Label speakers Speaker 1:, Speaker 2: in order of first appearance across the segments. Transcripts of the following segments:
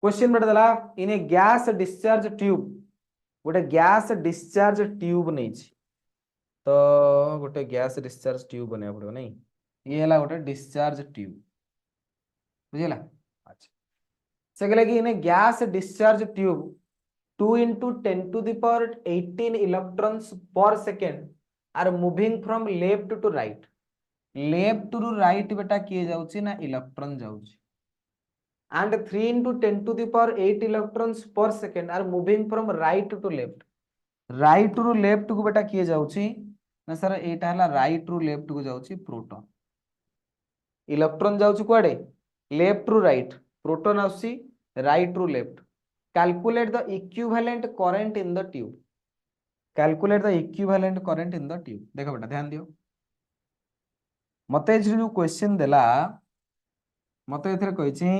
Speaker 1: Question बेटा दला इन ए gas discharge tube गोटे गैस डिस्चार्ज ट्यूब नहीं तो गोटे गैस डिस्चार्ज ट्यूब बना पड़ो नहीं ये है गोटे डिस्चार्ज ट्यूब बुझेगा। अच्छा से कहले कि इन gas discharge tube 2 into 10 to the power 18 electrons per second are moving from left to right. Left to right बेटा किए जाउची ना इलेक्ट्रॉन जाउची and 3 into 10 to the power 8 electrons per second are moving from right to left. Right to left को बेटा किए जाउची ना सर एटा हला राइट टू लेफ्ट को जाउची प्रोटॉन इलेक्ट्रॉन जाउची कुआडे लेफ्ट टू राइट प्रोटॉन आउची right to left calculate the equivalent current in the tube calculate the equivalent current in the tube देखो बेटा ध्यान दियो मते जो क्वेश्चन देला मते एथरे कहिछि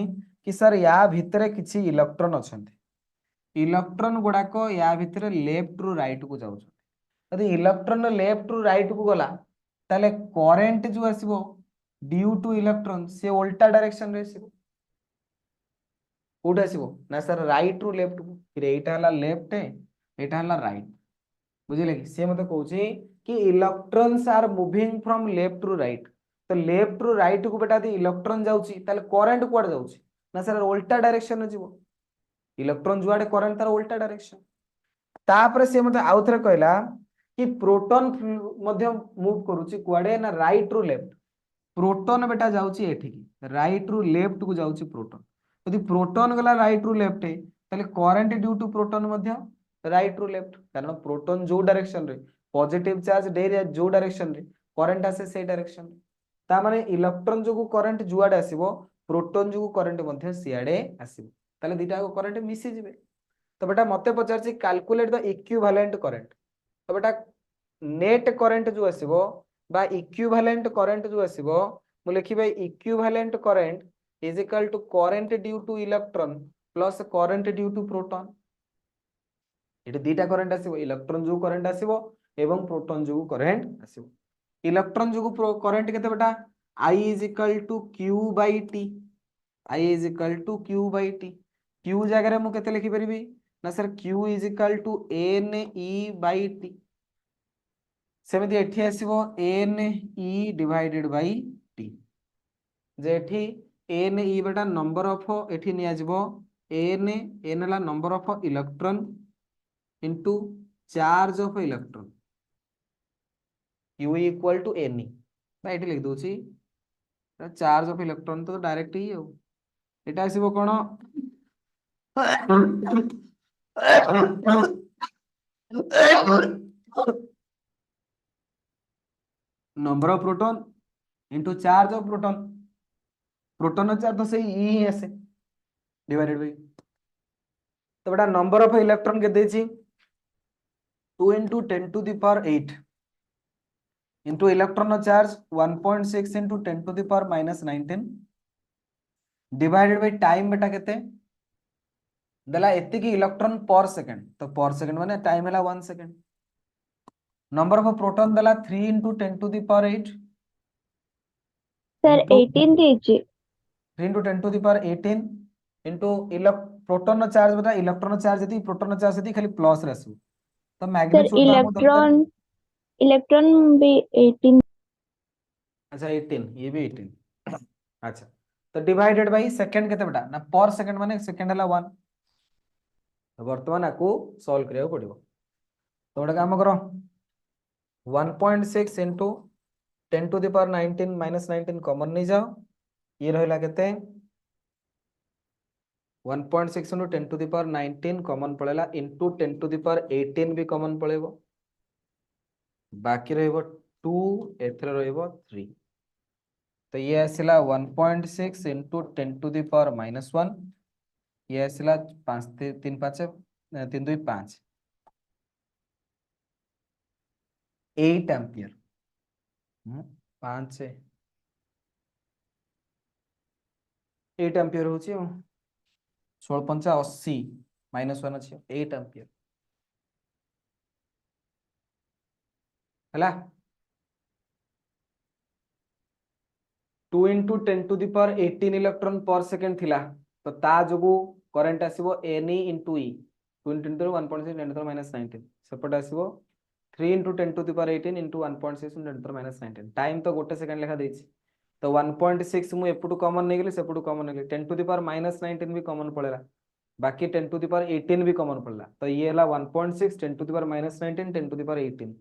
Speaker 1: कि सर या भितरे किछि इलेक्ट्रॉन अछंती इलेक्ट्रॉन गुडाक या भितरे लेफ्ट रु राइट को जाउछ यदि इलेक्ट्रॉन लेफ्ट रु राइट को गला ताले करंट जो आसीबो ड्यू टू इलेक्ट्रॉन से उल्टा डायरेक्शन रे आसीबो कोड आसीबो ना सर राइट रु लेफ्ट को फिर एटा हला लेफ्ट एटा हला राइट बुझिले कि से मते कहउछि कि electrons are moving from left to right तो लेफ्ट टू राइट को बेटा दी इलेक्ट्रॉन जाउछि ताले करंट कोड जाउछि ना सर उल्टा डायरेक्शन जीवो इलेक्ट्रॉन जुआडे करंट तार उल्टा डायरेक्शन तापर से मते आउथरे कहला कि प्रोटॉन मध्य मूव करूछि कुआडे ना राइट टू लेफ्ट प्रोटॉन बेटा जाउछि एठी की राइट टू लेफ्ट को जाउछि प्रोटॉन यदि प्रोटॉन गला राइट टू लेफ्ट ताले करंट ड्यू टू प्रोटॉन मध्य राइट टू लेफ्ट कारण प्रोटॉन जो डायरेक्शन रे पॉजिटिव चार्ज दे जो डायरेक्शन रे करंट आसे से डायरेक्शन रे ता माने इलेक्ट्रॉन जो करंट जुआडे आसीबो प्रोटॉन जो करंट मध्य सियाडे आसीबो ताले दिटा को करंट मिसी जिवे तो बेटा मते पचारछि कैलकुलेट द इक्विवेलेंट करंट तो बेटा नेट करंट जो आसीबो बा इक्विवेलेंट करंट जो आसीबो मु लिखिबे equivalent current is equal to current due to electron plus current due to proton एटी दीटा करंट आसीबो इलेक्ट्रॉन जो करंट आसीबो एवं प्रोटॉन जो करंट आसीबो इलेक्ट्रॉन जो करंट केते बेटा I is equal to Q by T I is equal to Q by T Q जगह रे मु केते लिखि परिबी ना sir Q is equal to NE by T सेमिति एठी आसीबो NE डिवाइडेड बाय T जे एठी NE बेटा नंबर ऑफ एठी निया जिवो N हला number of electron into charge of electron Q equal to NE by एठी लिख दोची चार्ज ऑफ इलेक्ट्रॉन तो डायरेक्ट ही हो एटा आसीबो कोन number of proton into charge of proton proton charge तो सही ई ही आसे डिवाइडेड बाय तो बेटा नंबर ऑफ इलेक्ट्रॉन के देची 2 into 10 to the power 8 into electron charge 1.6 into 10 to the power minus 19 divided by time बेटा केते दला एति की इलेक्ट्रॉन पर सेकंड तो पर सेकंड माने टाइम हला 1 सेकंड नंबर ऑफ प्रोटॉन दला 3 into 10 to the power 8
Speaker 2: sir 18 दीजिए
Speaker 1: 3 into 10 to the power 18 into proton charge बेटा इलेक्ट्रॉन चार्ज यदि प्रोटॉन चार्ज यदि खाली प्लस रासु तो
Speaker 2: सर
Speaker 1: मैग्नीट्यूड तो हमको दरकार
Speaker 2: इलेक्ट्रॉन भी 18
Speaker 1: अच्छा 18 ये भी 18 अच्छा तो डिवाइडेड बाय सेकंड केते बेटा ना पर सेकंड माने सेकंड हला 1 तो वर्तमान आकू सॉल्व करिया पड़िबो तो गोटे काम करो 1.6 into 10 to the power 19 minus 19 common नहीं जाओ ये रहला केते 1.6 into 10 to the power 19 common पळेला into 10 to the power 18 भी कॉमन पळेबो बाकी रहइबो 2 एथरे रहइबो 3 तो ये आसिला 1.6 into 10 to the power minus 1 ये आसिला 5 3 5 3 2 5 8 एम्पियर 5 8 एम्पियर होची 16 पंचा 80 माइनस 1 अछि 8 एम्पियर हला 2 into 10 to the power 18 electron पर सेकंड थिला तो ता जोगु करेन्ट आसो एन इंटू इ 2 इंटू 1.6 10 to the minus 19 सेपटे आसो 3 into 10 to the power 18 into 1.6 10 to the minus 19 time तो गोटे सेकेंड लेखा देछि तो 1.6 मु एपटू कॉमन नहीं गली सेपटू कॉमन नहीं गली 10 to the power minus 19 भी कॉमन पड़ेला बाकी 10 to the power 18 भी कॉमन पड़ला तो ये हला 1.6 10 to the power minus 19 10 to the power 18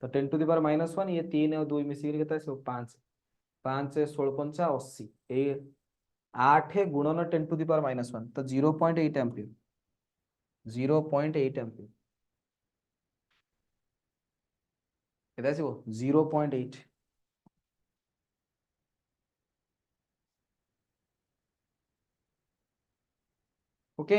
Speaker 1: तो 10 to the power minus 1 ये 3 और 2 मिसी केते आसो 5 5 16 पंचा 80 ए 8 गुणन 10 to the power minus 1 तो 0.8 एम्पियर 0.8 एम्पियर केते आसो 0.8 ओके